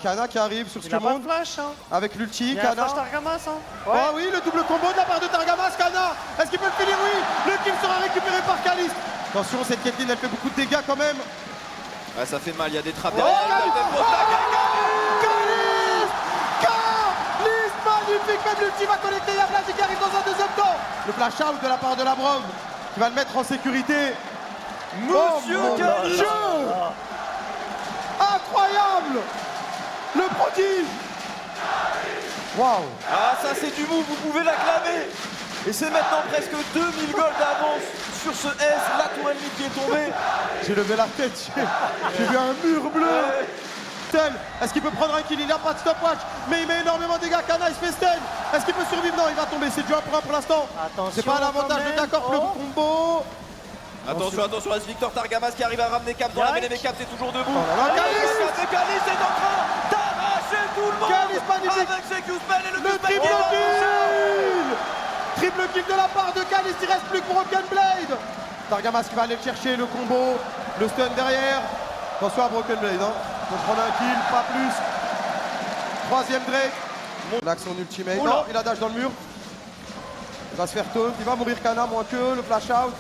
Kana qui arrive sur ce que monte avec l'ulti. Kana. Ouais. Oh oui, le double combo de la part de Targamas. Kana, est-ce qu'il peut le finir? Oui, le kill sera récupéré par Caliste. Attention, cette Caitlyn, elle fait beaucoup de dégâts quand même. Ouais, ça fait mal, il y a des trappes Oh, derrière. Caliste, magnifique, même l'ulti va connecter. Il y a Vladi qui arrive dans un deuxième temps. Le flash out de la part de Labrov qui va le mettre en sécurité. Monsieur Caliste, incroyable. Le prodige. Waouh. ah ça c'est du move, vous pouvez l'acclamer. Et c'est maintenant presque 2000 gold d'avance sur ce S, la tour ennemie qui est tombée. J'ai levé la tête, j'ai vu un mur bleu. Tel, est-ce qu'il peut prendre un kill? Il n'a pas de stopwatch, mais il met énormément de dégâts. Kana, il se fait stun. Est-ce qu'il peut survivre? Non, il va tomber, c'est du 1 pour l'instant. C'est pas l'avantage de d'accord le combo. Attention, attention à ce Victor Targamas qui arrive à ramener Cap dans la mêlée, mais Cap c'est toujours debout. Oh là là, Caliste Caliste est en train d'arracher tout le monde. Caliste magnifique. Avec ses Q-spell et le triple kill. Triple kill de la part de Caliste, il reste plus que Broken Blade. Targamas qui va aller chercher le combo, le stun derrière. Attention à Broken Blade, hein. Faut prendre un kill, pas plus. Troisième Drake. L'action ultimate. Non, il a dash dans le mur. Il va se faire taunt, il va mourir Kana, moins que le flash out.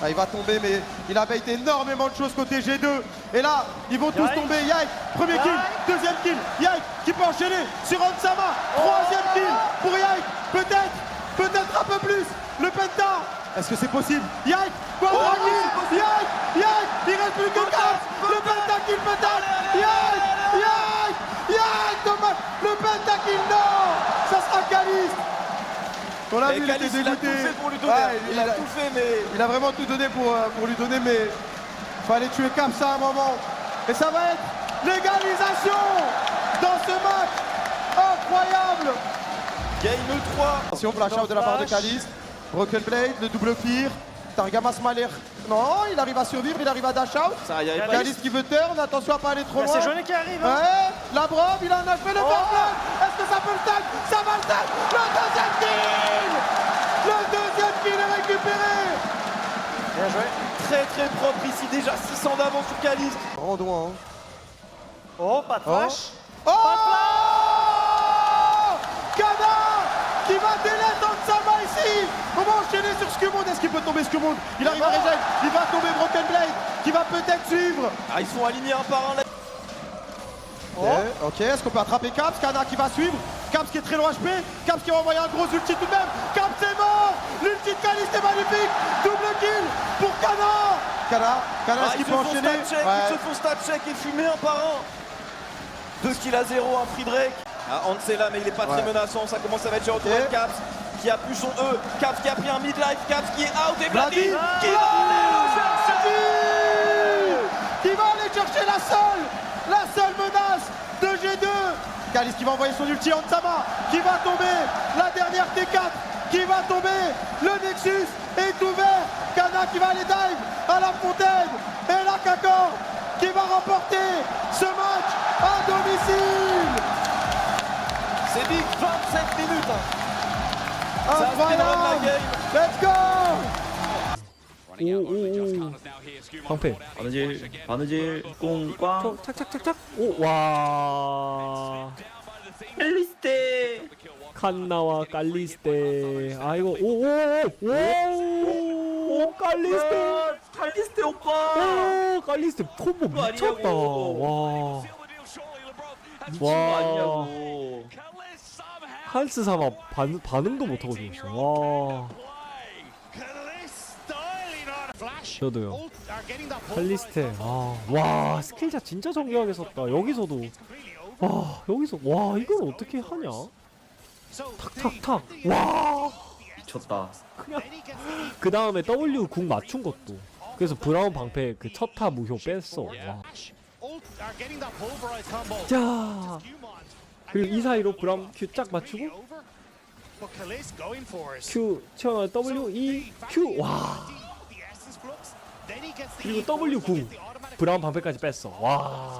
Ah, il va tomber, mais il a baité énormément de choses côté G2. Et là, ils vont tous tomber. Yike, premier kill, deuxième kill. Yike qui peut enchaîner sur Onsama. Troisième kill pour Yike. Peut-être un peu plus. Le penta. Est-ce que c'est possible? Yike, quadra kill. Yike, il reste plus que 4. Le penta kill peut-être. Yike, dommage. Le penta kill, non. Ça sera Caliste. On l'a vu, il était dégoûté. Il a tout fait pour lui donner. Il a tout fait, mais il a vraiment tout donné pour lui donner, mais fallait tuer Capsa à un moment. Et ça va être l'égalisation dans ce match incroyable. Game 3. Attention, flash out de la part de Caliste. Broken Blade, le double fear. Targamas Maler. Non, il arrive à survivre, il arrive à dash out. Caliste qui veut turn, attention à pas aller trop loin. C'est Johnny qui arrive. Ouais, Labrov, il a un HP, le backline. Est-ce que ça peut le tag? Ça va le tag. Le deuxième kill. Le deuxième kill est récupéré. Bien joué. Très propre ici, déjà 600 d'avance sur Caliste. Rendons, hein. Oh, pas de flash. Oh, Kana qui va délaisser Onsama ici. On va enchaîner sur Skumund. Est-ce qu'il peut tomber Skumund? Il arrive à régène. Il va tomber Broken Blade qui va peut-être suivre. Ah, ils sont alignés un par un là. Ok, est-ce qu'on peut attraper Caps? Kana qui va suivre. Caps qui est très loin HP. Caps qui va envoyer un gros ulti tout de même. Caps est mort. L'ulti de Caliste est magnifique. Double kill pour Kana. Kana, est-ce qu'il peut enchaîner? Ils se font stat check et fumer un par un. 2 kills à 0, un free Drake. Ah, Hans est là, mais il est pas très menaçant. Ça commence à mettre sur Caps qui a plus son E. Caps qui a pris un midlife. Caps qui est out et Vladi qui va aller le chercher. Qui va aller chercher la seule menace de G2. Caliste qui va envoyer son ulti. Onsama qui va tomber. La dernière T4 qui va tomber. Le Nexus est ouvert. Kana qui va aller dive à la fontaine. Et la Kakor qui va remporter ce match à domicile. C'est big, 27 minutes. Incroyable. Let's go. 방패 바느질 꽁꽝 착착착착 오와 앨리스테 칸나와 깔리스테 아이고 오오오 깔리스테 오빠 오 깔리스테 콤보 미쳤다 와 한스 사마 반응도 못하고 죽었어 와 저도요. 칼리스테. 와 스킬샷 진짜 정교하게 썼다. 여기서도. 여기서 와 이걸 어떻게 하냐? 탁탁탁. 와 미쳤다. 그냥 그 다음에 W 궁 맞춘 것도. 그래서 브라운 방패 그 첫타 무효 뺐어. 와. 자 그리고 이 사이로 브라운 Q 쫙 맞추고 Q 튀어나와 W E Q 와. 그리고 W 궁 브라운 방패까지 뺐어. 와.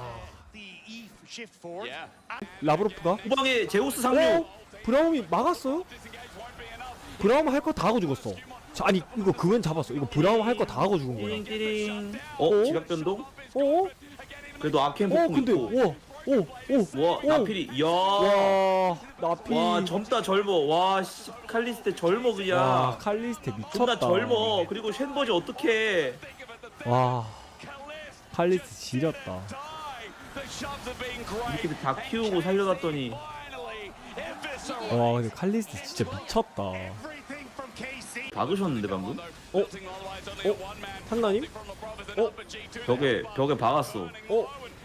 라브로프가 후방에 제우스 상류. 브라움이 막았어요? 브라움 할 거 다 하고 죽었어. 아니 이거 그건 잡았어. 이거 브라움 할 거 다 하고 죽은 거야. 띠링띠링. 어? 지각 변동? 어? 그래도 아케인 폭풍 근데 있고. 와 나필이 이야 와 나피. 와 젊다 젊어 와 씨, 칼리스테 젊어 와 그냥 칼리스테 존나 미쳤다. 젊어 그리고 쉔버지 어떡해 와 칼리스테 지렸다. 이렇게 다 키우고 살려놨더니 와 근데 칼리스테 진짜 미쳤다. 박으셨는데 방금? 판나님? 벽에 박았어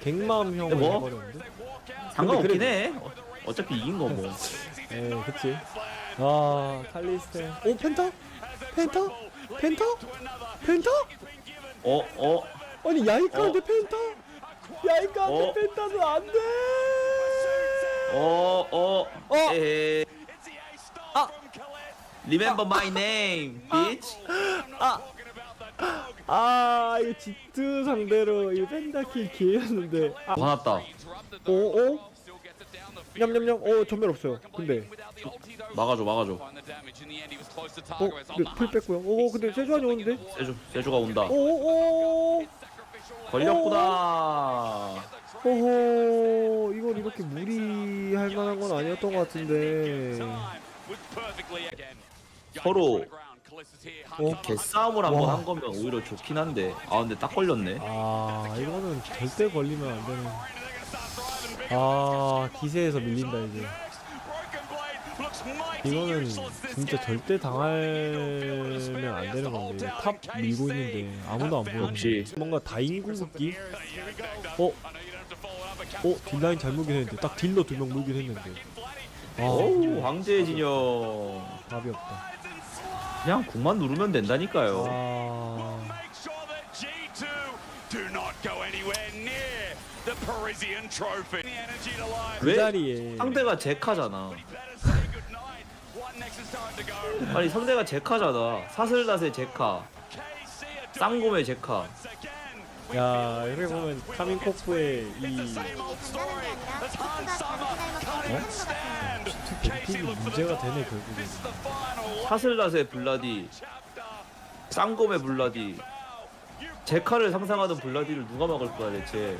갱맘 형을 뭐? 해버렸는데? 상관없긴 그래도- 해 어차피 이긴 거뭐 에 그치. 아 칼리스테. 펜타? 아니 야이카한테 펜타? 야이카한테 펜타는 안 돼. 에헤 Remember my name, bitch. 아 이거 지트 상대로 이 펜타킬 기회였는데. 화났다. 냠냠냠. 전멸 없어요. 근데 막아줘. 근데 풀 뺐고요. 근데 세주안이 오는데. 세주가 온다. 오오오. 걸렸구나. 호호 이건 이렇게 무리할 만한 건 아니었던 것 같은데. 서로 어? 개싸움을 한번 와. 한 거면 오히려 좋긴 한데 근데 딱 걸렸네. 아 이거는 절대 걸리면 안 되는. 아 기세에서 밀린다 이제. 이거는 진짜 절대 당하면 안 되는 건데 탑 밀고 있는데 아무도 안 보여. 역시. 뭔가 다인구급기. 딜라인 잘 물긴 했는데 딱 딜러 2명 물긴 했는데. 오우 황제의 진영. 답이 없다. 그냥 궁만 누르면 된다니까요. 그 왜? 자리에 상대가 제카잖아. 아니 상대가 제카잖아. 사슬닷의 제카, 쌍곰의 제카. 야 이렇게 보면 카민코프의 이 뱀픽이 문제가 되네 결국엔. 사슬닷의 블라디, 쌍곰의 블라디, 제카를 상상하는 블라디를 누가 막을 거야 대체.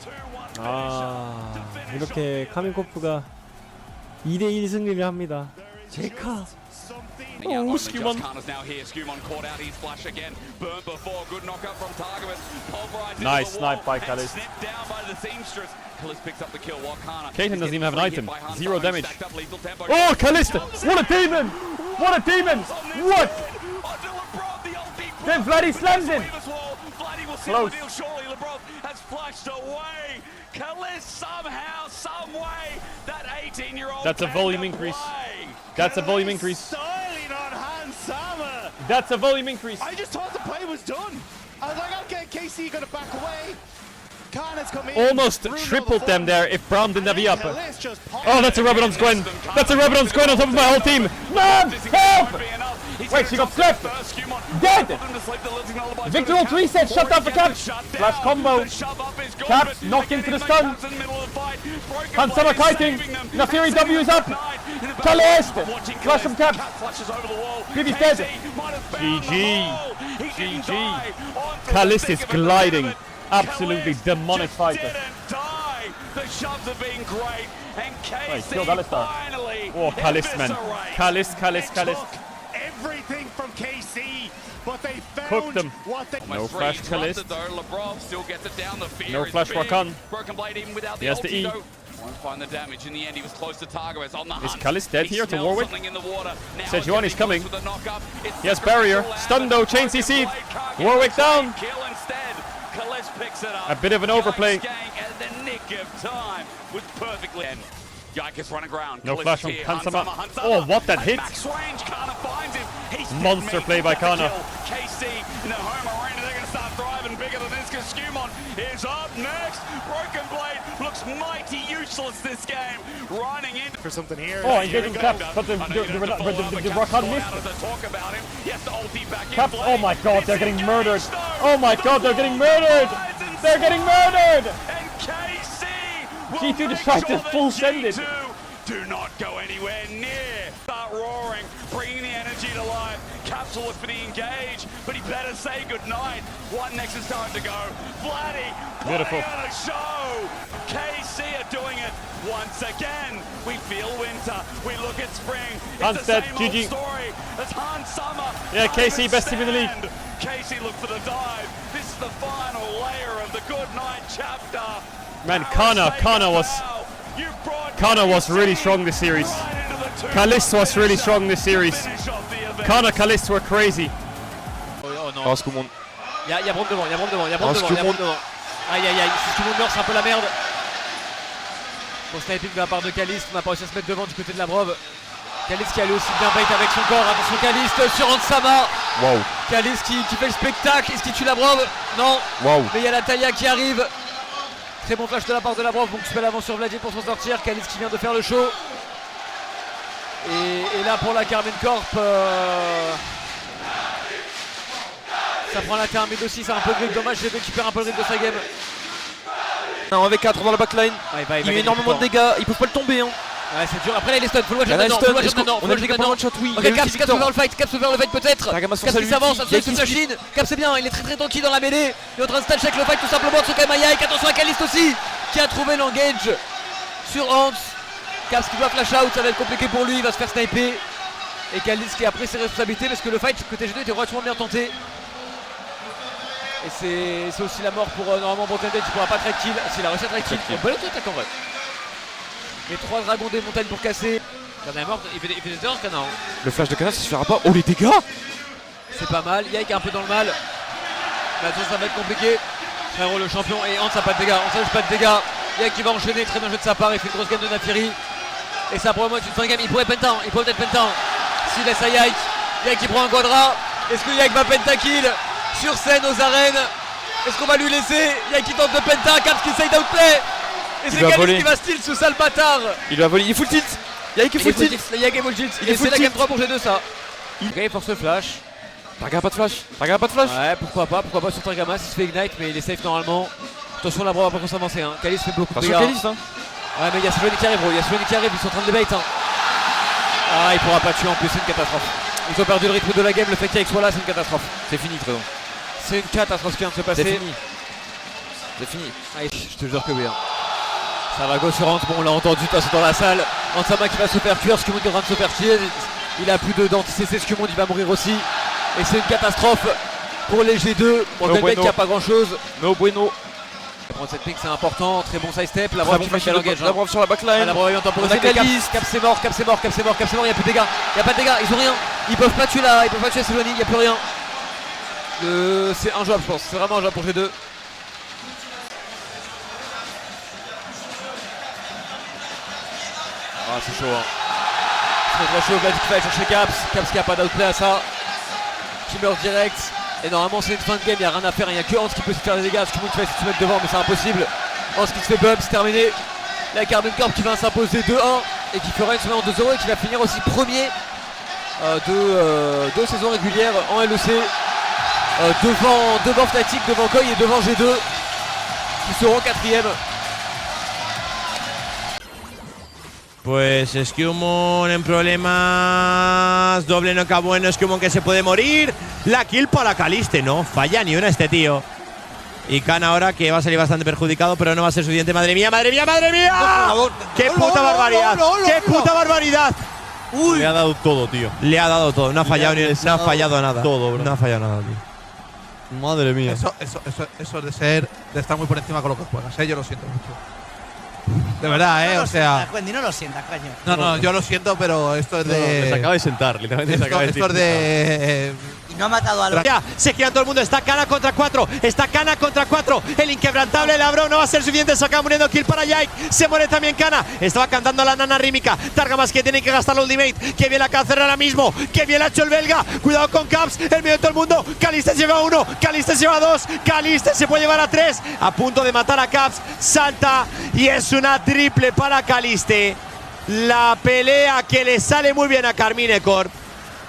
이렇게 카민코프가 2대1 승리를 합니다. 제카. Oh, Skumon. Now here. Skumon caught out his flash again. Burnt before. Good knockup from Targovic. Pulverized into Nice the wall snipe by and Kalist. snipped down by the seamstress. Kalist picks up the kill while Kana. Kaiten doesn't even have an item. Zero damage. Oh, Kalista! What a demon! What a demon! What? Then Vladdy slams in! Vladdy will seal Close. the deal shortly. LeBron has flashed away. Kalist somehow, some way. That 18-year-old. That's a volume increase. That's a volume increase. Styling on Hans Sama. That's a volume increase. I just thought the play was done. I was like, okay, KC gonna back away. Kana's come in. Almost Bruno tripled the them form. there if Brown didn't have the up. Kalist just Oh, that's a Rabadon's Gwen. That's a Rabadon's Gwen on top of my whole team. Man, help! Wait, she got slapped. Dead! Victor ult reset, shut down for Caps. Flash combo. Caps knocked into the stun. Hansama kiting. Nafiri W is up. Kalist! Flash from Caps. Bibi's dead. GG. Kalist is gliding. Absolutely demonic fighter. The shoves have been great, and Right, KC killed Alistar. finally Oh, Kalist, man. eviscerate. Kalist. everything from KC, but they found Cooked them. what they No flash Kalist. Still gets it down. The fear No is flash big. Rakan. Broken Blade even without He the has the E. ulti, though. Won't find the damage in the end. He was close to Targovic on the Is hunt. Kalist dead He here to smells Warwick? something in the water. Now Sejuani is it's coming. with the knockup. It's He has the barrier. critical Stun though, chain Broken CC'd. Blade can't get Warwick the down. kill instead. Kalist picks it up. A bit of an overplay. Yikes gang at the nick of time was perfectly in. Yikes running aground. No Kalist flash from here. Hansama. Hansama. Oh, what that At hit. max range, Kana finds him. He's Monster made play by the Kana. kill. KC in the home arena, they're going to start thriving bigger than this because Skumon is up next. Broken Blade looks mighty useless this game. Running in. for something here. Oh, Here engaging we Caps, go. but the Rakan missed. Talk about him. Yes, the ulti back in Caps, play. oh my god, they're It's getting engaged, murdered. though. Oh my god, they're getting murdered. They're getting murdered. And KC will G2 make decided to sure that full send it. G2 do not go anywhere near. Start roaring, bringing the energy to life. Caps will look for the engage, but he better say goodnight. One Nexus time to go. Vladdy, Beautiful. putting on a show. KC are doing it once again. We feel winter. We look at spring. It's the Hanstead, same GG. old story as Han Summer. Yeah, KC, Diamond best team in the league. stand. KC look for the dive. This is the final layer of the good night chapter. Man, Paris Kana was Saint-Germain, you brought Kana was really KC strong this series. right into the two. Caliste was really strong this series. Finish off the event. Kana, Caliste were crazy. Oh non. Oh, Skumon. Il y a Brom devant, il y a Brom devant, il y a Brom Oh, devant, il y a Brom Skumon. devant. Aïe aïe aïe, si Skumon meurt, c'est un peu la merde. Bon sniping de la part de Caliste, on n'a pas réussi à se mettre devant du côté de la Brove. Caliste qui allait aussi bien bait avec son corps, attention Caliste sur Ansama. Waouh. Caliste qui fait le spectacle, est-ce qu'il tue la Brove? Non. Waouh. Mais il y a la Talia qui arrive. Très bon flash de la part de la Brove, donc tu fais l'avance sur Vladimir pour s'en sortir. Caliste qui vient de faire le show. Et là pour la Carmen Corp, ça prend la termine aussi, c'est un peu de grip, dommage, j'ai récupéré un peu le grip de sa game. Un V4 dans la backline. Ouais, Il met énormément de dégâts, ils peuvent pas le tomber. Hein. Ouais, c'est dur. Après là il est stun, faut le watch Il y en a maintenant, stun, faut le watch est-ce qu'on- maintenant, on faut a le dit watch qu'il y a pas maintenant. de shot, oui. Ok, Il y a Caps aussi veut Victor. vers le fight, Caps veut vers le fight peut-être. Targamas sur Caps sa qui s'avance, lutte. attention Yike il se qui machine. Caps c'est bien, il est très tranquille dans la mêlée. Il est en train de stun check le fight tout simplement sur Kamayaik. Attention à Caliste aussi, qui a trouvé l'engage sur Hans. Caps qui doit flash out, ça va être compliqué pour lui, il va se faire sniper. Et Caliste qui a pris ses responsabilités parce que le fight côté G2 était relativement bien tenté. Et c'est aussi la mort pour normalement Broken Blade qui pourra pas trade kill. S'il a réussi à trade kill, bon attaque en vrai. Les 3 dragons des montagnes pour casser. Kana est mort, il fait des erreurs Kana. Le flash de Kana, ça se fera pas. Oh les dégâts. C'est pas mal, Yike est un peu dans le mal. Mais attention ça va être compliqué. Frérot le champion et Hans a pas de dégâts, Hans a pas de dégâts. Yike qui va enchaîner, très bien joué de sa part, il fait une grosse game de Nafiri. Et ça pourrait être une fin de game, il pourrait penta, il pourrait peut-être penta. S'il laisse à Yike, Yike qui prend un quadra. Est-ce que Yike va pentakill sur scène aux arènes? Est-ce qu'on va lui laisser? Yike qui tente de penta, Caps qui essaye d'outplay. Et c'est va Caliste voler. qui va steal sous sale bâtard. Il va voler, il est full tilt. Yike est full tilt. Yike est full tilt, Il est et full c'est la game tilt. 3 pour G2 ça. Ok, il force le flash. Targa pas de flash. Targa pas de flash. Ouais, pourquoi pas sur Targamas, il se fait ignite mais il est safe normalement. Attention la Brove va pas s'avancer hein. Caliste fait beaucoup de Attention dégâts. Caliste hein. Ouais mais il y a Sloveni qui arrive gros, il y a Sloveni qui arrive, ils sont en train de le bait hein. Ah il pourra pas tuer en plus, c'est une catastrophe. Ils ont perdu le rythme de la game, le fait qu'Yike soit là c'est une catastrophe. C'est fini Trédon. C'est une catastrophe ce qui vient de se passer. C'est fini. C'est fini. Ah, je te jure que oui hein. Ça va go sur Hans, bon on l'a entendu de toute façon dans la salle. Ansama qui va se faire cuire, Skumon qui est en train de se faire chier. Il a plus d'anti-CC, Skumon il va mourir aussi. Et c'est une catastrophe pour les G2. Broken Blade qui a pas grand chose. No bueno. Prendre cette pick c'est important, très bon side step, la Très Brove bon qui fait flash l'engage. de la Brove sur la backline. La Brove est en temps pour On a essayer. Caliste. Caps c'est mort, Caps c'est mort, Caps c'est mort, Caps c'est mort, il n'y a plus de dégâts. Il n'y a pas de dégâts, ils ont rien. Ils peuvent pas tuer là, ils peuvent pas tuer Seloni, il n'y a plus rien. C'est injouable je pense, c'est vraiment injouable pour G2. Ah c'est chaud hein. C'est trop chaud, Vlad qui va aller chercher Caps, Caps qui a pas d'outplay à ça. Qui meurt direct. Et normalement c'est une fin de game, il n'y a rien à faire, il n'y a que Hans qui peut se faire des dégâts, tout le monde qui va essayer de se mettre devant mais c'est impossible. Hans qui se fait bump, c'est terminé. La Carmen Corp qui va s'imposer 2-1 et qui fera une semaine en 2-0 et qui va finir aussi premier de saison régulière en LEC. Devant Fnatic, devant Koi et devant G2 qui seront 4ème. Pues Skumon en problemas, doble knockout bueno, Skumon que se puede morir, la kill para Caliste, no falla ni una este tío. Y Kana ahora que va a salir bastante perjudicado, pero no va a ser suficiente, madre mía, madre mía, madre mía. ¡Qué puta barbaridad! ¡Qué puta barbaridad! Uy. Le ha dado todo, tío. Le ha dado todo, no ha fallado ni Les no ha ha dado fallado nada. todo, bro. No ha fallado nada, tío. Madre mía. Eso de estar muy por encima con lo que juegas, yo lo siento mucho. De verdad, o sea. Wendy, no lo sientas, coño. No, yo lo siento, pero esto es de. Se acaba de sentar, literalmente se acaba de Esto es de. Y no ha matado a los. Ya, se gira todo el mundo, está Kana contra 4, está Kana contra 4, el inquebrantable Labro no va a ser suficiente, se acaba muriendo kill para Yike, se muere también Kana, estaba cantando la nana rítmica, Targamas que tiene que gastar la ultimate, que bien la cancelera ahora mismo, que bien la ha hecho el belga, cuidado con Caps, el medio de todo el mundo, Caliste se lleva 1, Caliste se lleva 2, Caliste se puede llevar a 3, a punto de matar a Caps, salta y es una triple para Caliste, la pelea que le sale muy bien a Carmine Corp.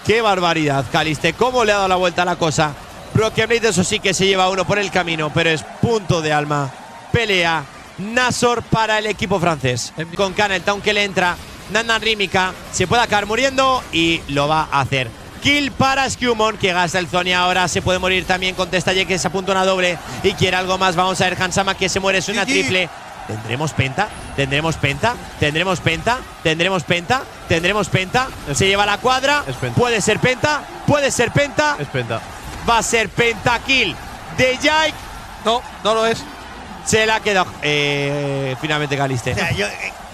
¡Qué barbaridad, Caliste! ¿Cómo le ha dado la vuelta a la cosa? Broken Blade, eso sí que se lleva uno por el camino, pero es punto de alma. Pelea Nashor para el equipo francés. Con Kana, el town que le entra. Nana Rítmica se puede acabar muriendo y lo va a hacer. Kill para Skewmon, que gasta el Zone ahora. Se puede morir también. Contesta Ye, que se apunta una doble y quiere algo más. Vamos a ver Hansama, que se muere. Es una triple. ¿Tendremos penta? ¿Tendremos penta? ¿Tendremos penta? ¿Tendremos penta? ¿Tendremos penta? Se lleva la cuadra. Puede ser penta. Puede ser penta. Es penta. Va a ser pentakill de Yike. No, no lo es. Se la ha quedado finalmente Caliste. O sea,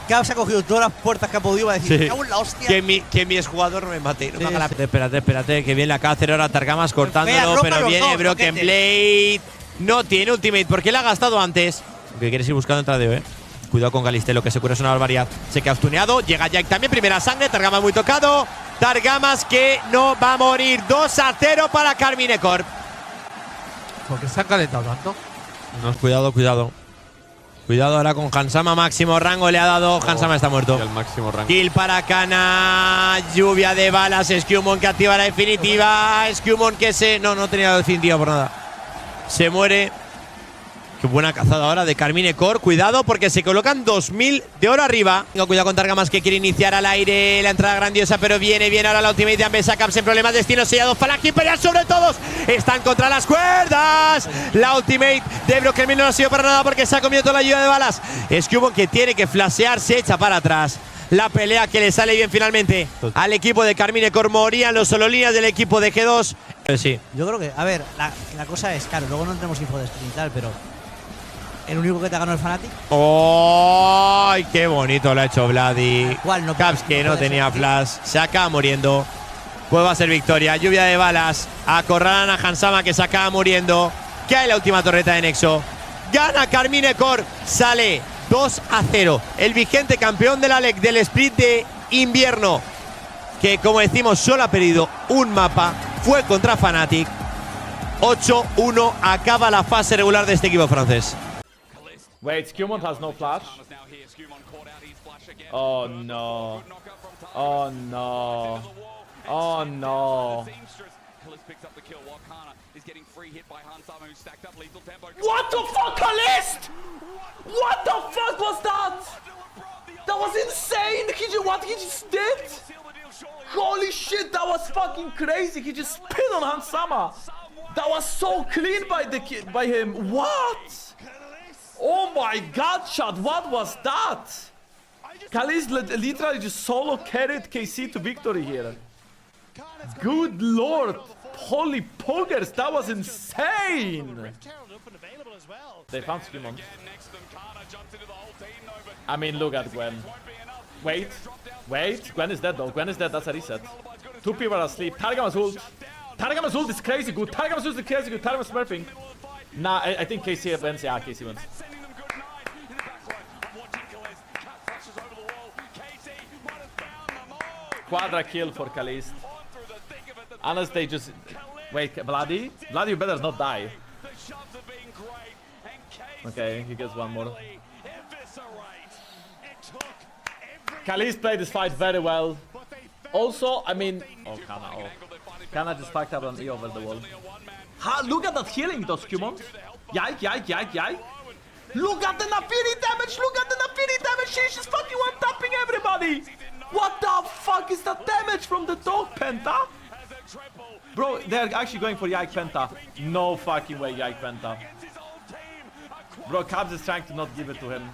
Caps ha cogido todas las puertas que ha podido para decir, Sí. "Cago en la hostia". Que mi exjugador no me mate. No me haga la… Espérate, que viene la Cáceres ahora. Targamas cortándolo, ropa pero los viene dos, Broken ojete. Blade. No tiene ultimate porque la ha gastado antes. Que quieres ir buscando entradeo, Cuidado con Galisteo, que se cura es una barbaridad. Se queda stuneado. Llega Jake también. Primera sangre. Targamas muy tocado. Targamas que no va a morir. 2-0 para Carmine Corp. ¿Por qué se han calentado tanto? Cuidado. Cuidado ahora con Hansama. Máximo rango le ha dado. Hansama está muerto. El máximo rango. Kill para Kana. Lluvia de balas. Skewmon que activa la definitiva. Skewmon que se… No tenía la definitiva por nada. Se muere. Qué buena cazada ahora de Carmine Corp. Cuidado porque se colocan 2000 de oro arriba. Cuidado con Targamas, que quiere iniciar al aire la entrada grandiosa, pero viene bien ahora la ultimate de Ambessa. Caps en problemas. Destino sellado. Falange Imperial sobre todos. Están contra las cuerdas. La ultimate de Broken Blade no ha sido para nada porque se ha comido toda la lluvia de balas. Skewmon, que tiene que flashear, se echa para atrás. La pelea que le sale bien finalmente al equipo de Carmine Corp. Morían los sololíneas del equipo de G2. Sí. Yo creo que, a ver, la cosa es, claro, luego no tenemos info de stream y tal, pero el único que te ha ganado el Fnatic. ¡Ay, qué bonito lo ha hecho Vladi! ¿Cuál? No, Caps, que no tenía ser, flash, se acaba muriendo. Pues va a ser victoria. Lluvia de balas. Acorralan a Hansama, que se acaba muriendo. Cae la última torreta de Nexo. Gana Carmine Corp. Sale 2-0. El vigente campeón de la LEC del split de invierno, que como decimos solo ha perdido un mapa, fue contra Fnatic. 8-1. Acaba la fase regular de este equipo francés. Wait, Skewmon has no flash. Oh no. Oh no. Oh no. What the fuck, Kalist? What the fuck was that? That was insane. What he just did? Holy shit, that was fucking crazy. He just spit on Hansama. That was so clean by him. What? Oh my god, shot, what was that? Kalist literally just solo carried KC to victory here. Good lord. Holy poggers, that was insane. They found Skewmon. I mean, look at Gwen. Wait. Gwen is dead though. Gwen is dead, that's a reset. Two people are asleep. Targamas ult. Targamas ult is crazy good. Targamas ult is crazy good. Targamas smurfing. Nah, I think KC wins. Yeah, KC wins. Quadra kill for Kalist. Unless they just… Wait, Vladi? Vladi, you better not die. Okay, he gets one more. Kalist played this fight very well. Also, I mean… Oh, Kana. Oh. Kana just fucked up on E over the wall. Look at that healing, though, Skewmon. Yike. Look at the Nafiri damage! Look at the Nafiri damage! She's just fucking one-tapping everybody! What the fuck is that damage from the dog, Penta? Bro, they're actually going for Yike Penta. No fucking way, Yike Penta. Bro, Caps is trying to not give it to him.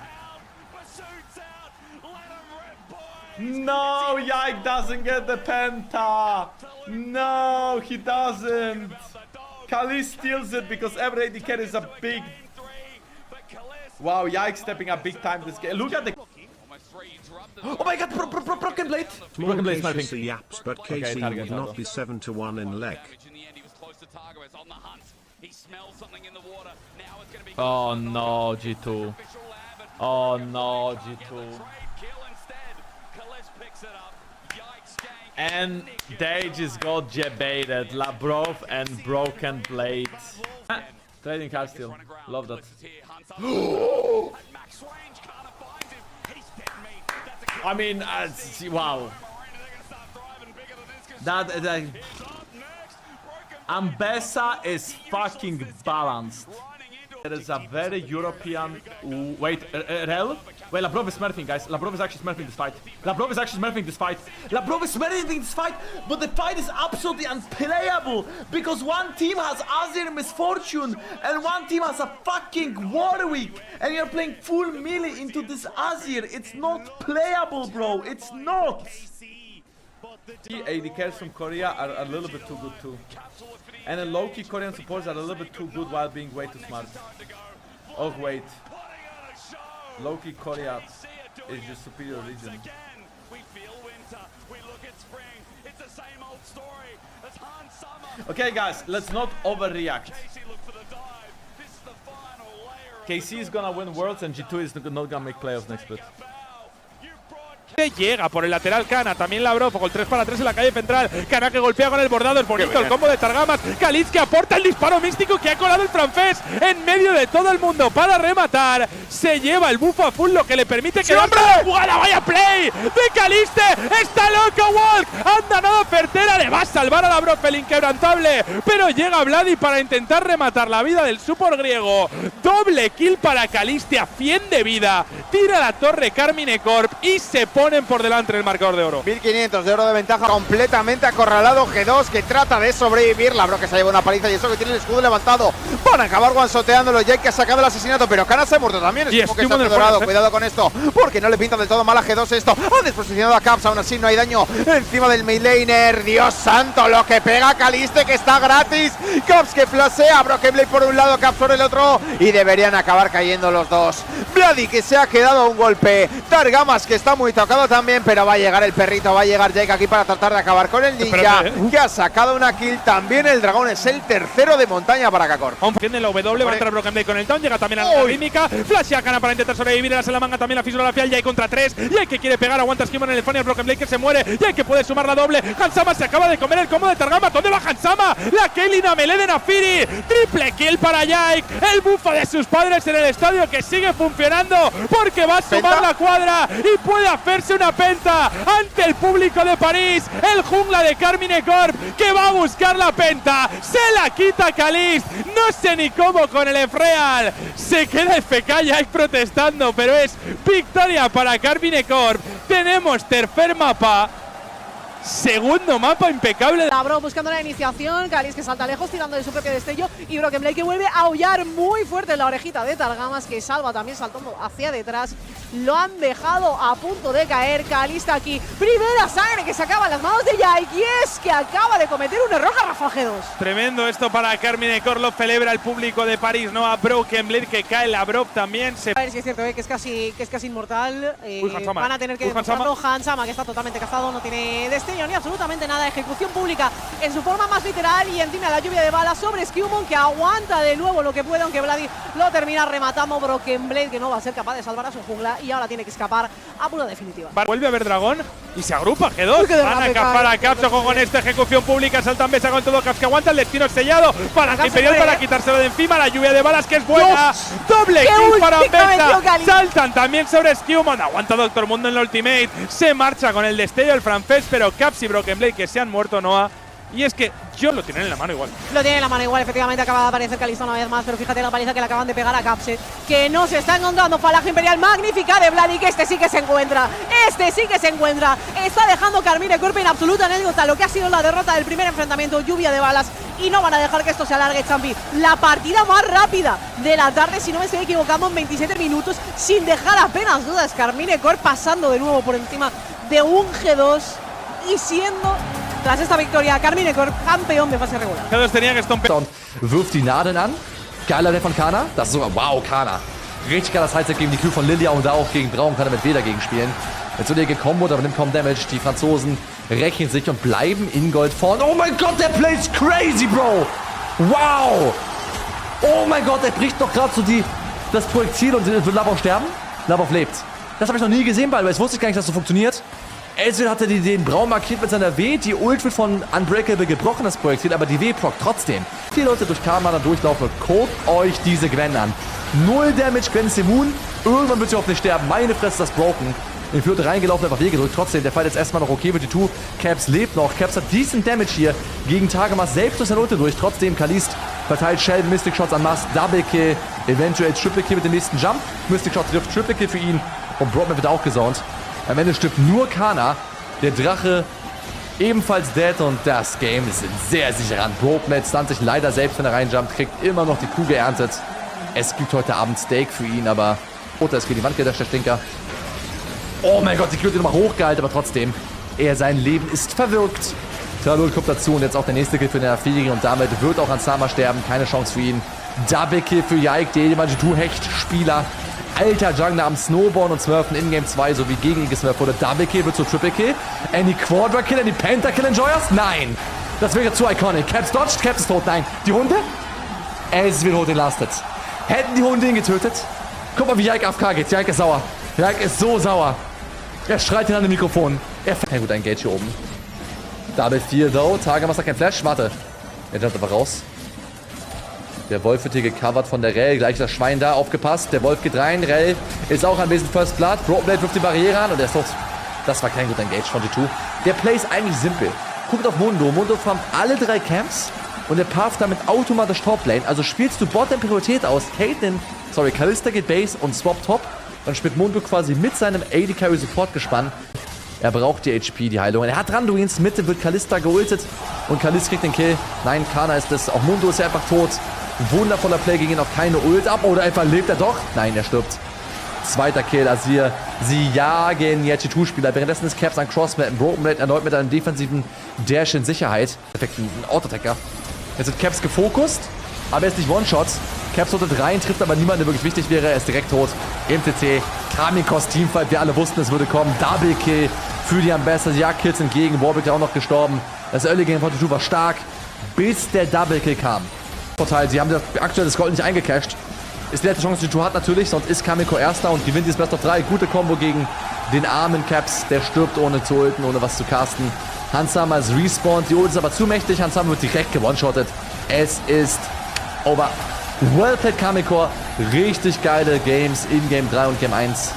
No, Yike doesn't get the Penta. No, he doesn't. Kalist steals it because every AD carry is a big… Wow, Yike stepping up big time this game. Look at the… Oh my god, Broken Blade! Broken Blade sniping. The yaps, but KC would not be 7-1 in LEC. Oh no, G2. Oh no, G2. And they just got jebaited. Labrov and Broken Blade. Trading card still. Love that. I mean, wow. That Ambessa is fucking balanced. There is a very European… Wait, Rel? Wait, Labrov is smurfing, guys. Labrov is actually smurfing this fight. Labrov is actually smurfing this fight. Labrov is smurfing this fight, but the fight is absolutely unplayable because one team has Azir Misfortune and one team has a fucking Warwick, and you're playing full melee into this Azir. It's not playable, bro. It's not. The AD carries from Korea are a little bit too good too. And the low-key Korean supports are a little bit too good while being way too smart. Oh wait. Low-key Korea is just superior region. Okay guys, let's not overreact. KC is gonna win Worlds and G2 is not gonna make playoffs next split. Llega por el lateral Kana, también Labrov con el 3 para 3 en la calle central. Kana que golpea con el bordado, es bonito el combo de Targamas. Khalees que aporta el disparo místico que ha colado el francés en medio de todo el mundo para rematar. Se lleva el buff a full, lo que le permite que la jugada vaya play de Kaliste. Está loco Walk, anda nada certera, le va a salvar a Labrov el inquebrantable, pero llega Vladi para intentar rematar la vida del support griego. Doble kill para Kaliste a 100 de vida, tira la torre Carmine Corp y se ponen por delante en el marcador de oro. 1500 de oro de ventaja, completamente acorralado G2 que trata de sobrevivir. Labrov que se lleva una paliza y eso que tiene el escudo levantado para acabar guansoteándolo. Jake que ha sacado el asesinato, pero Kana se ha muerto también. Es como que está dorado. Cuidado con esto, porque no le pinta del todo mal a G2 esto. Ha desposicionado a Caps, aún así no hay daño encima del midlaner. Dios santo, lo que pega Kaliste, que está gratis. Caps que flasea, Broken Blade por un lado, Caps por el otro, y deberían acabar cayendo los dos. Vladi que se ha quedado a un golpe, Targamas que está muy tocado también, pero va a llegar el perrito, va a llegar Jake aquí para tratar de acabar con el ninja, que ha sacado una kill. También el dragón es el tercero de montaña para Kakor. Tiene la W, va a entrar Broken Blade con el down, llega también a la rítmica, flashea Kana para intentar sobrevivir, en la manga también la fisura la fiel, Jake contra 3, Jake que quiere pegar, aguanta Skimon en el Fania, Broken Blade que se muere, Jake que puede sumar la doble, Hansama se acaba de comer el combo de Targamas, ¿dónde va Hansama? La Kaylina melee de Nafiri, triple kill para Jake, el bufo de sus padres en el estadio que sigue funcionando, porque va a sumar la cuadra y puede hacerse una penta ante el público de París. El jungla de Carmine Corp que va a buscar la penta, se la quita Khalees, no sé ni cómo con el Efreal, se queda FK Jake protestando, pero es victoria para Carmine Corp. Tenemos tercer mapa, segundo mapa impecable. Labrov buscando la iniciación, Khalees que salta lejos tirando de su propio destello y Broken Blade que vuelve a aullar muy fuerte en la orejita de Targamas, que salva también saltando hacia detrás. Lo han dejado a punto de caer. Kaliste aquí, primera sangre que se acaba en las manos de Jake, y es que acaba de cometer un error garrafal G2. Tremendo esto para Carmine Corp, lo celebra el público de París, ¿no? A Broken Blade que cae, Labrov también se... A ver si es cierto, que es casi inmortal. Van a tener que demostrarlo. Hansama que está totalmente cazado, no tiene destello ni absolutamente nada. Ejecución pública en su forma más literal, y encima la lluvia de balas sobre Skewmon, que aguanta de nuevo lo que puede, aunque Vladi lo termina rematando. Broken Blade que no va a ser capaz de salvar a su jungla y ahora tiene que escapar a pura definitiva. Vuelve a ver dragón y se agrupa G2. Van a cazar a Caps, ojo con esta ejecución pública, saltan mesa con todo. Caps que aguanta, el destino sellado para Imperial para quitárselo de encima. La lluvia de balas que es buena. Doble kill para Penta. Saltan también sobre Skewmon. Aguanta Doctor Mundo en la ultimate. Se marcha con el destello el francés, pero Caps y Broken Blade que se han muerto, Noah. Y es que yo lo tienen en la mano igual. Lo tienen en la mano igual, efectivamente acaba de aparecer Kaliste una vez más, pero fíjate la paliza que le acaban de pegar a Capse, que no se está encontrando. Falange Imperial magnífica de Vladi, que este sí que se encuentra. Está dejando Carmine Corp en absoluta anécdota lo que ha sido la derrota del primer enfrentamiento, lluvia de balas, y no van a dejar que esto se alargue, Champi. La partida más rápida de la tarde, si no me estoy equivocando, en 27 minutos, sin dejar apenas dudas. Carmine Corp pasando de nuevo por encima de un G2 y siendo, tras esta victoria, Carmine Corp campeón de fase regular. G2 tenía que estompear. Wirft die Nadeln an. Geiler der von Kana. Das ist sogar, wow, Kana. Richtig geiler Sidestep gegen die Crew von Lilia und da auch gegen Braun kann er mit W dagegen spielen. Jetzt wird er gekombot, aber nimmt kaum Damage. Die Franzosen rächen sich und bleiben in Gold vorn. Oh mein Gott, der Play ist crazy, Bro. Wow. Oh mein Gott, er bricht doch gerade so das Projektil und wird Labrov sterben. Labrov lebt. Das habe ich noch nie gesehen, weil es wusste ich gar nicht, dass das so funktioniert. Ezreal hatte den Braun markiert mit seiner W, die Ult wird von Unbreakable gebrochen, das Projektil, aber die W prockt trotzdem. 4 Leute durch Karma durchlaufen, guckt euch diese Gwen an. 0 Damage, Gwen ist immun, irgendwann wird sie hoffentlich sterben. Meine Fresse, das broken. In die Flöte reingelaufen, einfach W gedrückt, trotzdem, der Fight jetzt erstmal noch okay mit die 2. Caps lebt noch, Caps hat decent Damage hier gegen Targamas selbst durch seine Ult durch. Trotzdem, Kaliste verteilt Sheldon, Mystic Shots an Mast, Double Kill, eventuell Triple Kill mit dem nächsten Jump. Mystic Shot trifft, Triple Kill für ihn. Und Brockman wird auch gesaunt. Am Ende stirbt nur Kana. Der Drache ebenfalls dead und das Game ist in sehr sicherer Hand. Brockman stand sich leider selbst, wenn er reinjumpt, kriegt immer noch die Kuh geerntet. Es gibt heute Abend Steak für ihn, aber... Oh, da ist gegen die Wand gedacht, der Stinker. Oh mein Gott, die Kuh wird nochmal hochgehalten, aber trotzdem. Sein Leben ist verwirkt. Talul kommt dazu und jetzt auch der nächste Kill für den Afiri und damit wird auch Ansama sterben. Keine Chance für ihn. Double Kill für Yike, der Hecht-Spieler. Alter Jungler am Snowballen und Smurfen in Game 2 sowie gegen ihn gesmurft wurde. Double Kill wird zu Triple Kill. Any Quadra Kill, any Pentakill Enjoyers? Nein! Das wäre zu iconic. Caps dodged, Caps ist tot. Nein. Die Hunde? Es wird hochgelastet. Hätten die Hunde ihn getötet? Guck mal, wie Yike AFK geht. Yike ist sauer. Yike ist so sauer. Er schreit ihn an dem Mikrofon. Ja gut, ein Gage hier oben. Double 4 though. Targamas hat kein Flash. Warte. Er jumpt aber raus. Der Wolf wird hier gecovert von der Rell. Gleich das Schwein da. Aufgepasst. Der Wolf geht rein. Rell ist auch anwesend. First Blood. Brokenblade wirft die Barriere an und er ist tot. Das war kein guter Engage von G2. Der Play ist eigentlich simpel. Guckt auf Mundo. Mundo farmt alle 3 Camps und er path damit automatisch Top-Lane. Also spielst du Bot in Priorität aus. Kalista geht Base und Swap Top. Dann spielt Mundo quasi mit seinem AD Carry Support gespannt. Er braucht die HP, die Heilung. Er hat Randuins, Mitte wird Kalista geultet und Kalista kriegt den Kill. Nein, Kana ist es. Auch Mundo ist ja einfach tot. Wundervoller Play gegen ihn, auch keine Ult ab. Oder einfach lebt er doch? Nein, er stirbt. Zweiter Kill, Azir. Sie jagen jetzt die Two-Spieler. Währenddessen ist Caps an Crossmat. Broken Blade erneut mit einem defensiven Dash in Sicherheit. Perfekt, ein Auto-Attacker. Jetzt wird Caps gefokust, aber er ist nicht One-Shot. Caps rotet rein, trifft aber niemanden, der wirklich wichtig wäre. Er ist direkt tot. Im TC. Kramikos Teamfight. Wir alle wussten, es würde kommen. Double Kill für die Ambassador. Ja, Kills entgegen. Warwick ja auch noch gestorben. Das Early Game von G2 war stark, bis der Double Kill kam. Vorteil, sie haben aktuell das Gold nicht eingecasht. Ist die letzte Chance, die G2 hat natürlich, sonst ist Kamiko Erster und gewinnt dieses Best of 3. Gute Combo gegen den armen Caps. Der stirbt ohne zu ulten, ohne was zu casten. Hansama ist respawned, die Ult ist aber zu mächtig. Hansama wird direkt gewone-shottet. Es ist over. Well played Kamiko. Richtig geile Games in Game 3 und Game 1.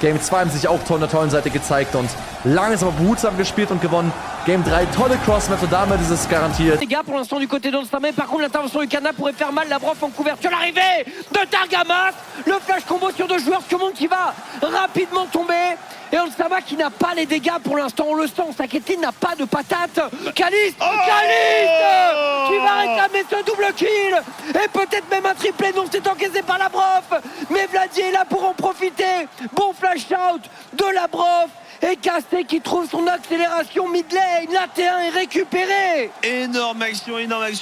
Game 2 haben sich auch von der tollen Seite gezeigt und langsam aber behutsam gespielt und gewonnen. Game 3, tolle Crossmaps und damit ist es garantiert. Les gars, pour l'instant du côté d'Onstamé, par contre l'intervention du Kana pourrait faire mal. Labrov en couverture, l'arrivée de Targamas. Le flash combo sur 2 joueurs, Skumon qui va rapidement tomber. Et Onstamé qui n'a pas les dégâts pour l'instant, on le sent, sa Caitlyn n'a pas de patate. Kalist, qui va réclamer ce double kill. Et peut-être même un triplé, non c'est encaissé par Labrov. Mais Vladi est là pour en profiter. Bon flash out de Labrov. Et Casté qui trouve son accélération mid lane. La T1 est récupérée. Énorme action,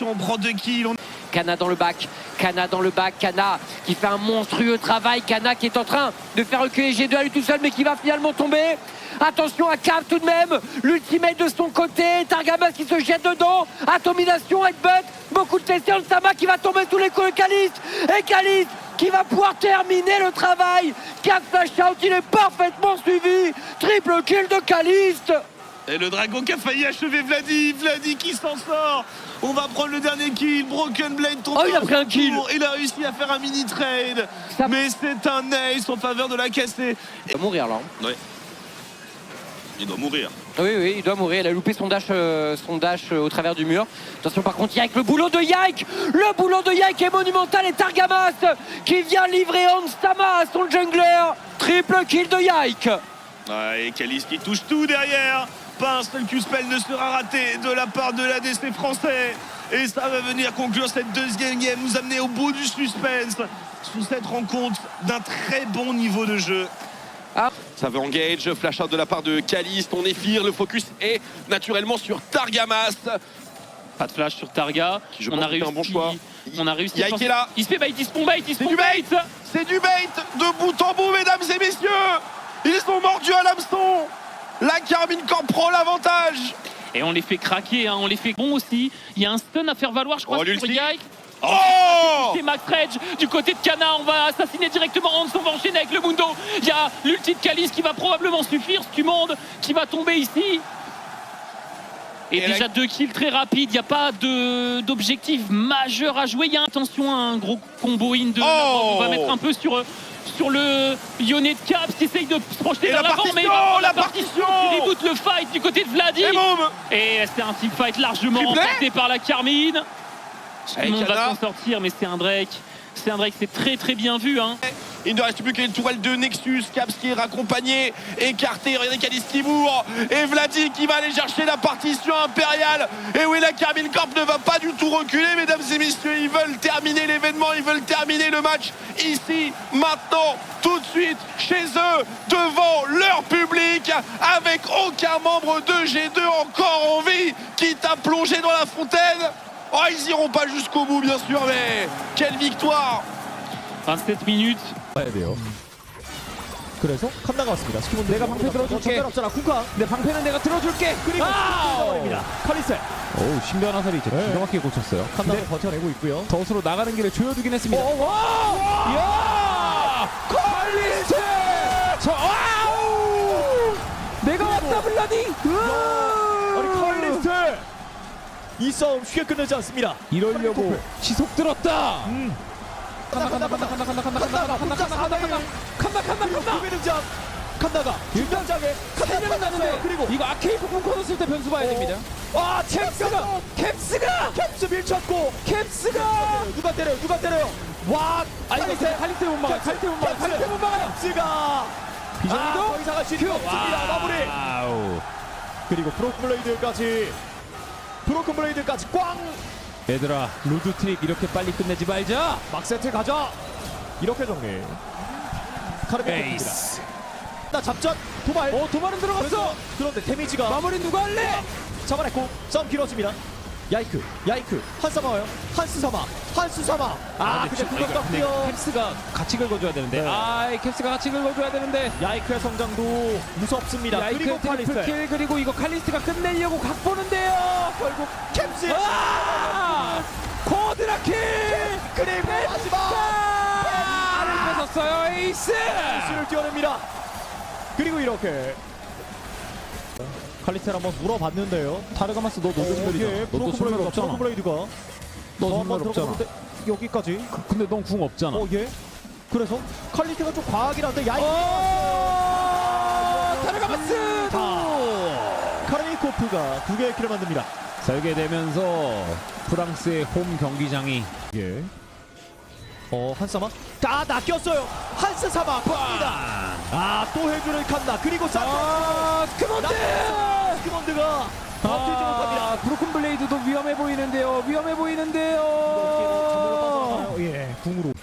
on prend 2 kills. Kana dans le bac, Kana qui fait un monstrueux travail. Kana qui est en train de faire reculer G2 à lui tout seul mais qui va finalement tomber. Attention à Cap tout de même, l'ultimate de son côté, Targamas qui se jette dedans, atomisation, headbutt, beaucoup de TC, Onsama qui va tomber sous les coups de Kalist, et Kalist qui va pouvoir terminer le travail. 4 flash out, il est parfaitement suivi, triple kill de Kalist. Et le dragon qui a failli achever Vladi qui s'en sort. On va prendre le dernier kill. Broken Blade tombe. Oh, il a pris un kill. Il a réussi à faire un mini trade. Mais c'est un ace en faveur de la cassée. Il va mourir là. Ouais. Il doit mourir. Oui, il doit mourir. Il a loupé son dash au travers du mur. Attention par contre, Yike, le boulot de Yike. Le boulot de Yike est monumental. Et Targamas qui vient livrer Onsama à son jungler. Triple kill de Yike. Ouais, et Kalist qui touche tout derrière. Pas un seul Q-spell ne sera raté de la part de l'ADC français. Et ça va venir conclure cette deuxième game, nous amener au bout du suspense sous cette rencontre d'un très bon niveau de jeu. Ça veut engage, flash out de la part de Kalist, on effire, le focus est naturellement sur Targamas. Pas de flash sur Targa, on a réussi, un bon choix. On a réussi. Yike est là. Il se fait bait, il se pond bait, C'est du bait, de bout en bout, mesdames et messieurs. Ils sont mordus à l'hameçon. La Carmine Corp prend l'avantage. Et on les fait craquer, hein, on les fait bon aussi. Il y a un stun à faire valoir, je crois, sur Yike. C'est Max Rage du côté de Kana, on va assassiner directement Hans, on va enchaîner avec le Mundo. Il y a l'ulti de Kalist qui va probablement suffire, Skumon qui va tomber ici. Et déjà 2 kills très rapides, il n'y a pas d'objectif majeur à jouer. Il y a attention à un gros combo in de on va mettre un peu sur le Yone de Caps qui essaye de se projeter vers l'avant, mais la partition qui reboot le fight du côté de Vladi. Et c'est un team fight largement remporté par la Carmine. Tout le monde va s'en sortir, mais c'est un Drake. C'est un Drake, c'est très très bien vu. Hein. Il ne reste plus qu'une tourelle de Nexus, Caps qui est raccompagné, écarté, regardez Calis qui mourt, et Vladi qui va aller chercher la partition impériale. Et oui, la Karmine Corp ne va pas du tout reculer, mesdames et messieurs, ils veulent terminer l'événement, ils veulent terminer le match ici, maintenant, tout de suite, chez eux, devant leur public, avec aucun membre de G2 encore en vie, quitte à plonger dans la fontaine. Oh, ils iront pas jusqu'au bout, bien sûr, mais quelle victoire! 27 minutes. 봐야 돼요. 그래서 칸나가 왔습니다. 스키몬 내가 방패 들어줄게. 없잖아. 쿠카. 내 방패는 내가 들어줄게. 그리고 스키몬입니다. 칼리스. 오, 신변 화살이 기가 막히게 고쳤어요. 칸나가 버텨내고 있고요. 덫으로 나가는 길을 조여두긴 했습니다. 야! 칼리스! 와우! 내가 왔다 블라디! 아니 칼리스! 이 싸움 쉽게 끝내지 않습니다. 이러려고 시속 들었다. 칸나가 일단장에 칸나가 나는데 그리고 이거 아케이 폭풍 커졌을 때 변수 봐야 됩니다. 와 캡스 밀쳤고 캡스가 누가 때려요 와 칼리스 못 막아. 칼리스 못 막아. 캡스가 비전이도 더 이상 할 수 없습니다. 마무리. 그리고 브로큰 블레이드까지 꽝. 얘들아 로드 트릭 이렇게 빨리 끝내지 말자. 막 세트 가자. 이렇게 정리. 카르비입니다. 나 잡전 도발. 도발은 들어갔어. 그런데 데미지가 마무리 누가 할래? 잡아냈고 싸움 길어집니다. 야이크 한사마 와요. 한스 사마. 근데 궁극 떴고요. 캡스가 같이 긁어줘야 되는데. 네. 캡스가 같이 긁어줘야 되는데. 야이크의 성장도 무섭습니다. 그리고 칼리스트 킬 그리고 이거 칼리스트가 끝내려고 각 보는데요. 결국 캡스. 코드라킬. 그리고 마지막 알을 뺏었어요. 에이스를 뛰어냅니다. 그리고 이렇게 칼리스테를 한번 물어봤는데요. 타르가마스 너 노잼들이다. 너도 손발 없잖아. 브로큰블레이드가 너 손발 없잖아. 여기까지. 근데 넌 궁 없잖아. 예. 그래서 칼리스테가 좀 과하긴 한데 야이. 타르가마스. 카르니코프가 2개의 킬을 만듭니다. 설계되면서 프랑스의 홈 경기장이 예. 한사마 낚였어요. 한스 사마 봅니다. 또 해주는 칸나 그리고 스키몬드가 버티지 못합니다. 브로큰 블레이드도 위험해 보이는데요. 예, 궁으로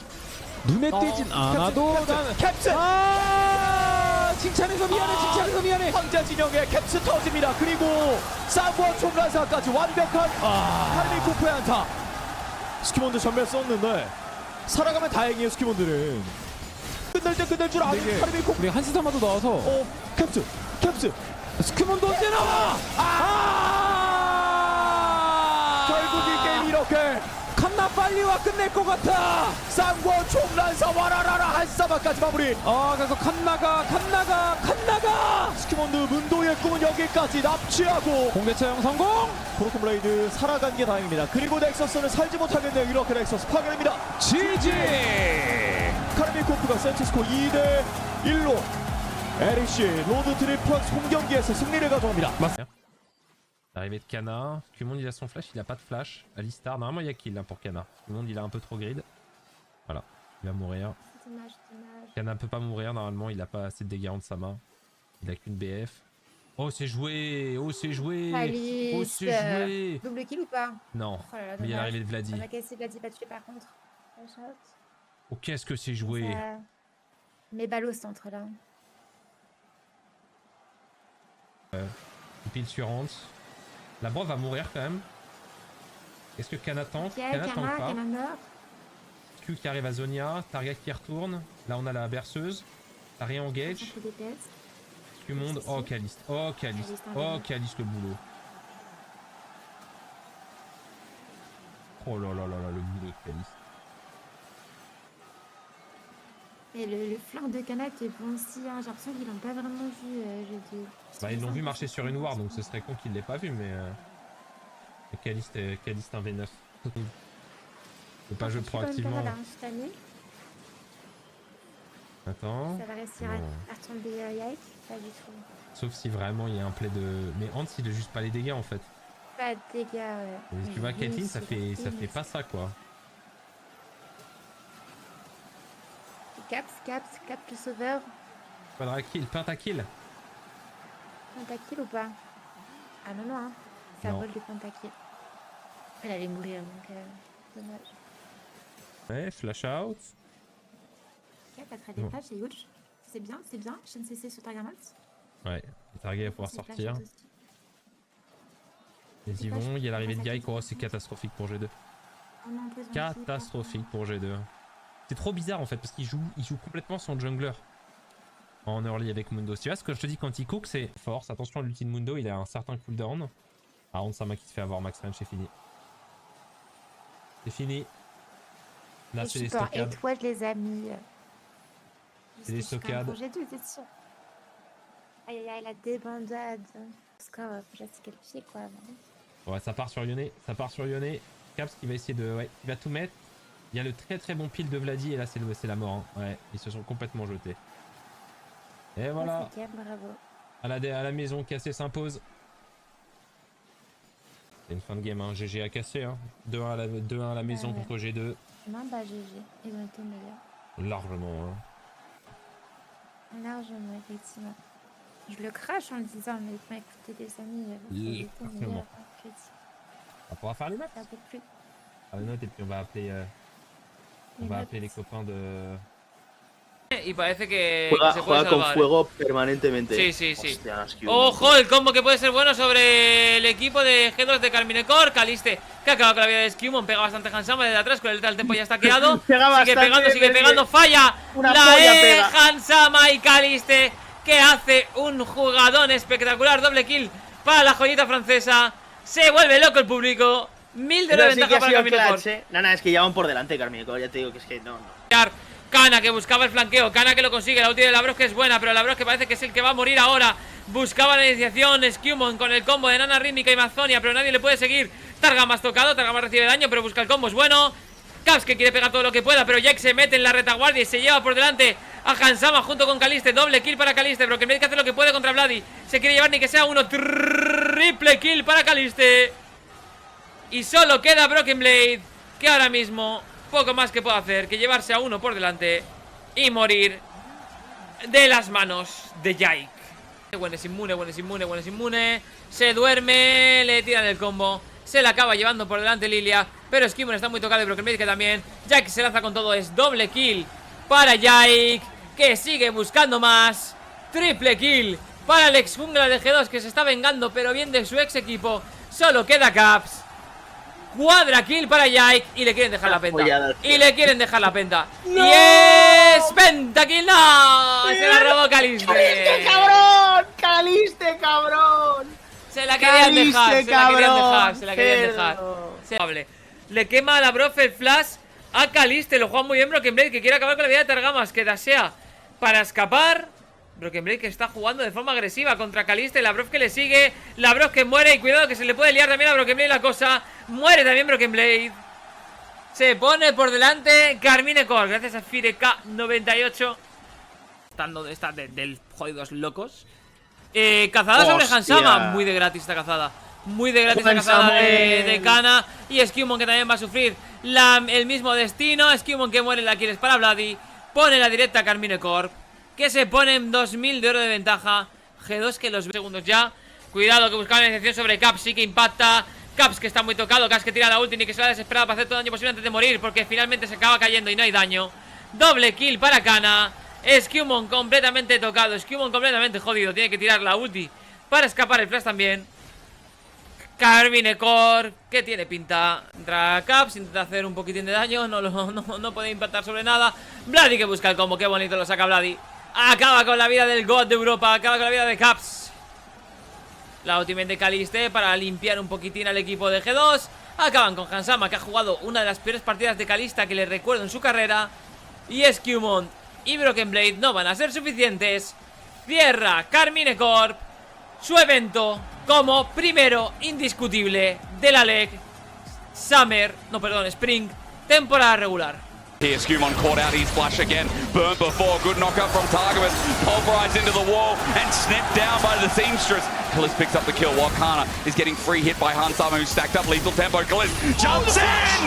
눈에 띄진 않아도 캡스. 칭찬해서 미안해. 황자 진영의 캡스 터집니다. 그리고 사부와 총란사까지 완벽한 카르니코프의 안타. 스키몬드 전멸 썼는데 살아가면 다행이에요. 스키몬드는 끝낼 때 끝낼 줄 아는 카르니코프. 우리 한스사마도 나와서 캡스 스키몬드 언제 나와? 결국 이 게임 이렇게 칸나 빨리 와. 끝낼 것 같아. 쌍권 총란사 와라라라 한사마까지 마무리. 그래서 칸나가 스키몬드 문도의 꿈은 여기까지 납치하고 공개처형 성공. 브로큰 블레이드 살아간 게 다행입니다. 그리고 넥서스는 살지 못하겠네요. 이렇게 넥서스 파괴됩니다. GG. 카르미코프가 샌티스코 2대1로 에릭시 로드 트립 프랑스 홈 경기에서 승리를 가져옵니다. L'arrivée de Kana, Skumond il a son flash, il a pas de flash. Alistar, normalement il y a kill pour Kana. Skumond il a un peu trop grid. Voilà, il va mourir. Kana peut pas mourir normalement, il a pas assez de dégâts en sa main. Il a qu'une BF. Oh c'est joué. Double kill ou pas? Non, Oh là là, mais il y a dommage. l'arrivée de Vladi. On a cassé Vladi pas tué par contre. Oh qu'est-ce que c'est joué. Mes balles au centre là. Il pile sur Hans. La Bro va mourir quand même. Est-ce que Kana tank? Kana tank pas. Q qui arrive à Zonia, Target qui retourne. Là on a la berceuse. T'as rien engage. Skumond. Oh Caliste. Oh Caliste le boulot. Oh là là là là le boulot de Caliste. Et le flanc de Kana qui est bon aussi, hein. J'ai l'impression qu'ils l'ont pas vraiment vu. Bah ils l'ont vu marcher sur une ward donc ce serait con qu'ils l'aient pas vu mais Caliste un V9. Il faut pas jouer proactivement. Attends. Ça va réussir à retomber Yike? Pas du tout. Sauf si vraiment il y a un play de... Mais Hans il a juste pas les dégâts en fait. Pas de dégâts, ouais. Et tu vois Caitlyn ça fait pas ça quoi. Caps le sauveur. Pentakill. Pentakill ou pas? Ah non, hein. Ça vole du pentakill. Elle allait mourir, donc dommage. Ouais, flash out. Ok, t'as très des flashs, c'est huge. C'est bien. CC sur Targamas. Ouais, le target va pouvoir sortir. Ils y vont, il y a l'arrivée de Yike. Oh, c'est catastrophique pour G2. Catastrophique pour G2. C'est trop bizarre en fait, parce qu'il joue complètement son jungler en early avec Mundo. Tu vois ce que je te dis quand il cook, c'est force. Attention, l'ulti de Mundo, il a un certain cooldown. Ah, Onsama qui se fait avoir, Max Range, c'est fini. C'est fini. Là, c'est les stockades. Et toi, je les ai mis. C'est les stockades. J'ai dû, c'est sûr. Aïe, la débandade. Parce que faut se qualifier quoi. Ouais, ça part sur Yone. Caps qui va essayer de. Ouais, il va tout mettre. Il y a le très bon pile de Vladi et là c'est la mort. Hein. Ouais, ils se sont complètement jetés. Et voilà. Okay, bravo. À la maison, Cassé s'impose. C'est une fin de game, hein. GG à Cassé. Hein. 2-1 à la maison contre G2. Non, bah GG. Ils ont été meilleurs. Largement. Hein. Largement, effectivement. Je le crache en le disant, mais écoutez les amis. Largement. On pourra faire les maps. Ah non, et puis on va appeler les copains de... Y parece que se puede juega con salvar. fuego permanentemente. Sí. Hostia, Ojo, el combo que puede ser bueno sobre el equipo de G2 de Carminecor. Caliste, que acaba con la vida de Skewmon. Pega bastante Hansama desde atrás, con el tempo ya está quedado. sigue pegando, falla la Hansama y Caliste, que hace un jugadón espectacular. Doble kill para la joyita francesa. Se vuelve loco el público. 1000 de ventaja para Carminecor. Nada, es que ya van por delante Carminecor, ya te digo que es que no. Kana que buscaba el flanqueo, Kana que lo consigue, la ulti de Labros que es buena, pero Labros que parece que es el que va a morir ahora. Buscaba la iniciación, Skewmon con el combo de Nana Rítmica y Mazonia, pero nadie le puede seguir. Targamas tocado, Targamas recibe daño, pero busca el combo, es bueno. Caps que quiere pegar todo lo que pueda, pero Jack se mete en la retaguardia y se lleva por delante a Hansama junto con Caliste. Doble kill para Caliste, pero que no hay que hacer lo que puede contra Vladi. Se quiere llevar ni que sea uno. Triple kill para Caliste. Y solo queda Broken Blade, que ahora mismo poco más que puede hacer que llevarse a uno por delante y morir de las manos de Yike. Bueno, es inmune. Se duerme, le tiran el combo. Se la acaba llevando por delante Lilia, pero Skewmon está muy tocado y Broken Blade que también. Yike se lanza con todo, es doble kill para Yike, que sigue buscando más. Triple kill para el ex jungla de G2, que se está vengando pero bien de su ex equipo. Solo queda Caps. Cuadra kill para Yike y le quieren dejar la penta. ¡No! Y es pentakill. ¡No! Se la robó Caliste. ¡Caliste, cabrón! Se la querían dejar. Le quema a la brof el flash a Caliste. Lo juega muy bien Broken Blade, que quiere acabar con la vida de Targamas, que dasea para escapar. Broken Blade que está jugando de forma agresiva contra Caliste. La Brof que le sigue. La Brof que muere. Y cuidado que se le puede liar también a Broken Blade la cosa. Muere también Broken Blade. Se pone por delante Carminecor. Gracias a Firek98. Está del jodidos locos. Cazada sobre Hansama. Muy de gratis esta cazada. La cazada de Kana. Y Skewmon que también va a sufrir el mismo destino. Skewmon que muere en la kills para Vladi. Pone la directa a Carminecor, que se ponen 2000 de oro de ventaja. G2 que los segundos ya. Cuidado que buscaba la iniciación sobre Caps. Sí que impacta. Caps que está muy tocado. Caps que tira la ulti y que se va desesperado para hacer todo el daño posible antes de morir, porque finalmente se acaba cayendo y no hay daño. Doble kill para Kana. Skewmon completamente tocado. Skewmon completamente jodido. Tiene que tirar la ulti para escapar el flash también. Carminecor, que tiene pinta. Entra Caps, intenta hacer un poquitín de daño. No puede impactar sobre nada. Vladi que busca el combo. Qué bonito lo saca Vladi. Acaba con la vida del God de Europa. Acaba con la vida de Caps. La ultimate de Caliste para limpiar un poquitín al equipo de G2. Acaban con Hansama, que ha jugado una de las peores partidas de Calista que le recuerdo en su carrera. Y Skewmon y Broken Blade no van a ser suficientes. Cierra Carminecor su evento como primero indiscutible de la LEC Spring temporada regular. Here, Skumon caught out his flash again. Burnt before. Good knockup from Targamas. Pulverized into the wall and snipped down by the Seamstress. Kalis picks up the kill while Kana is getting free hit by Hansama, who's stacked up lethal tempo. Kalis jumps in!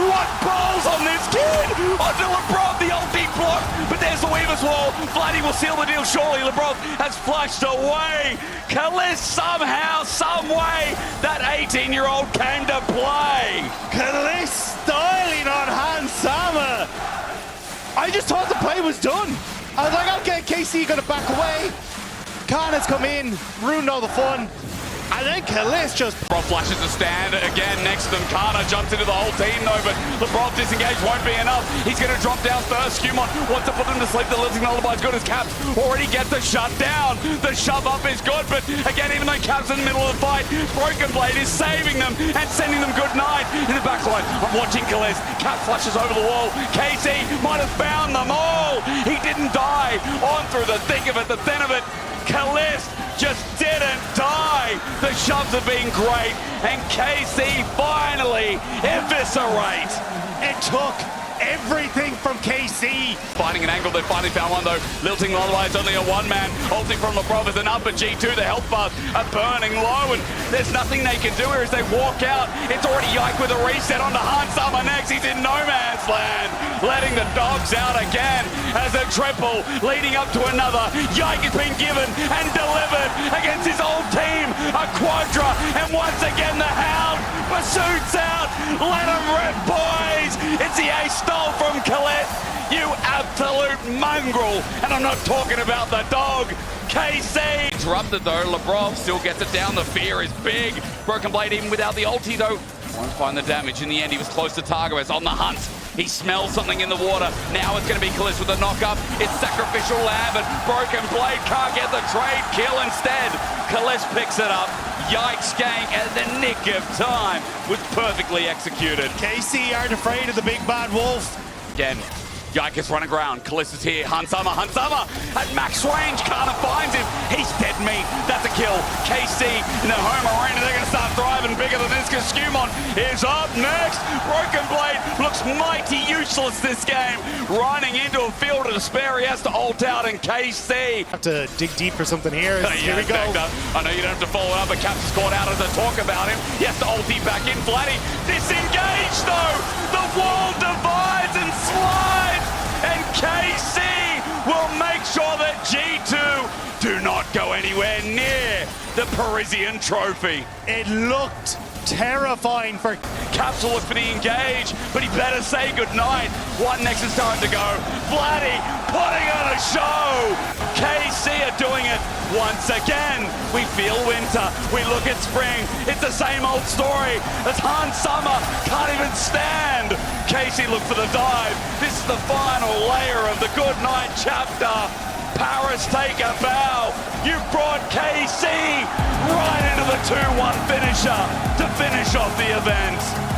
What balls on this kid! Onto Lebrov, the ulti block, but there's the Weaver's wall. Vladdy will seal the deal, surely. Lebrov has flushed away. Kalis somehow, some way, that 18-year-old came to play. Kalis styling on Hansama. I just thought the play was done. I was like, okay, KC gonna back away. Kana's come in, ruined all the fun. And then Kalis just... Lebrov flashes a stand again next to them. Kana jumps into the whole team though, but Lebrov disengaged won't be enough. He's going to drop down first. Skumon wants to put them to sleep. The Lilting Lullaby is good as Caps already gets the shut down. The shove up is good, but again, even though Caps in the middle of the fight, Broken Blade is saving them and sending them good night. In the backline, I'm watching Kalis. Caps flashes over the wall. KC might have found them all. He didn't die. On through the thick of it, the thin of it. Kalis just didn't die. The shoves have been great, and KC finally eviscerate. It took everything from KC. Finding an angle, they finally found one though. Lilting Lullaby is only a one-man. Ulting from Lebrov is enough, but G2, the health bars are burning low, and there's nothing they can do here as they walk out. It's already Yike with a reset onto Hansama next. He's in no man's land, letting the dogs out again as a triple leading up to another. Yike has been given and delivered against his old team, a quadra, and once again the Hound pursuits out. Let him rip, boys. It's the ace stole from Kalis. You absolute mongrel. And I'm not talking about the dog. KC. Interrupted though. Lebrov still gets it down. The fear is big. Broken Blade even without the ulti though. Won't find the damage. In the end, he was close to Targamas on the hunt. He smells something in the water. Now it's going to be Kalis with a knock-up. It's Sacrificial Lamb, and Broken Blade can't get the trade kill instead. Kalis picks it up. Yikes gank at the nick of time was perfectly executed. KC aren't afraid of the big bad wolf. Again, Yike is running around. Kalis is here. Hansama at max range. Kana finds him. He's dead meat. That's a kill. KC in the home arena. They're going to start thriving bigger than this because Skumon is up next. Broken Blade looks mighty useless this game. Running into a field of despair. He has to ult out, and KC have to dig deep for something here. Here we go. I know you don't have to follow it up, but Caps has caught out as a talk about him. He has to ulti back in. Vladdy disengaged though. The wall divides and slides. And KC will make sure that G2 do not go anywhere near the Parisian trophy. It looked terrifying for Caps will look for the engage, but he better say goodnight. One Nexus time to go. Vladdy putting on a show. KC are doing it once again. We feel winter. We look at spring. It's the same old story as Hansama can't even stand. KC look for the dive. This is the final layer of the good night chapter. Paris, take a bow. You brought KC right into the 2-1 finisher to finish off the event.